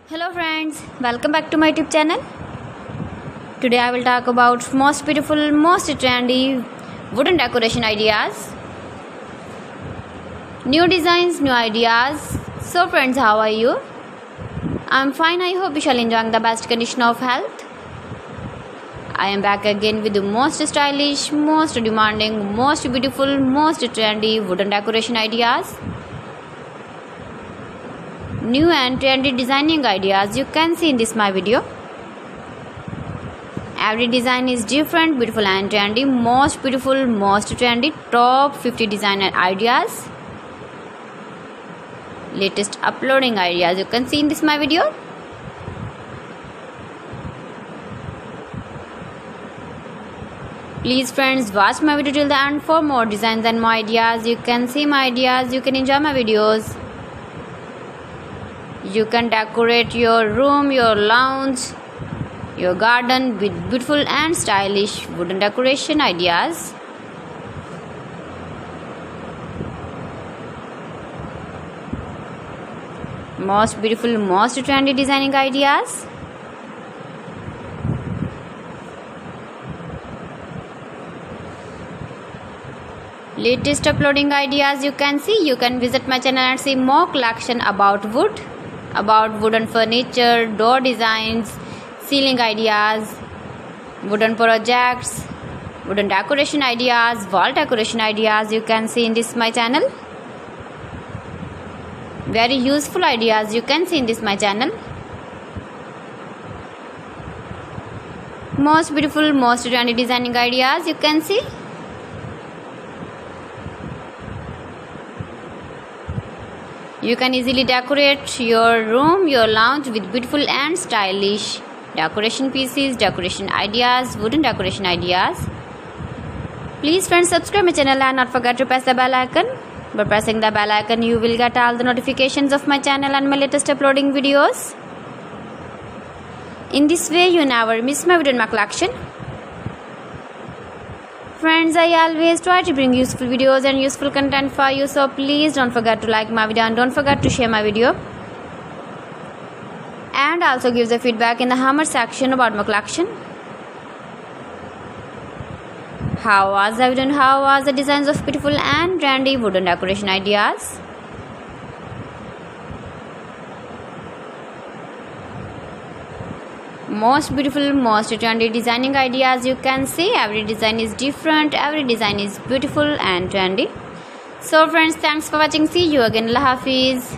Hello friends, welcome back to my YouTube channel. Today I will talk about most beautiful, most trendy wooden decoration ideas. New designs, new ideas. So friends, how are you? I'm fine. I hope you shall enjoy the best condition of health. I am back again with the most stylish, most demanding, most beautiful, most trendy wooden decoration ideas. New and trendy designing ideas you can see in this my video. Every design is different, beautiful and trendy. Most beautiful, most trendy, top 50 designer ideas. Latest uploading ideas you can see in this my video. Please friends, watch my video till the end for more designs and more ideas. You can see my ideas, you can enjoy my videos. You can decorate your room, your lounge, your garden with beautiful and stylish wooden decoration ideas. Most beautiful, most trendy designing ideas. Latest uploading ideas you can see. You can visit my channel and see more collection about wood, about wooden furniture, door designs, ceiling ideas, wooden projects, wooden decoration ideas, wall decoration ideas you can see in this my channel. Very useful ideas you can see in this my channel. Most beautiful, most trendy designing ideas you can see. You can easily decorate your room, your lounge with beautiful and stylish decoration pieces, decoration ideas, wooden decoration ideas. Please friends, subscribe my channel and not forget to press the bell icon. By pressing the bell icon, you will get all the notifications of my channel and my latest uploading videos. In this way, you never miss my video in my collection. Friends, I always try to bring useful videos and useful content for you, so please don't forget to like my video and don't forget to share my video. And also give the feedback in the comment section about my collection. How was the video and how was the designs of beautiful and trendy wooden decoration ideas? Most beautiful, most trendy designing ideas you can see. Every design is different, every design is beautiful and trendy. So friends, thanks for watching. See you again. Allah Hafiz.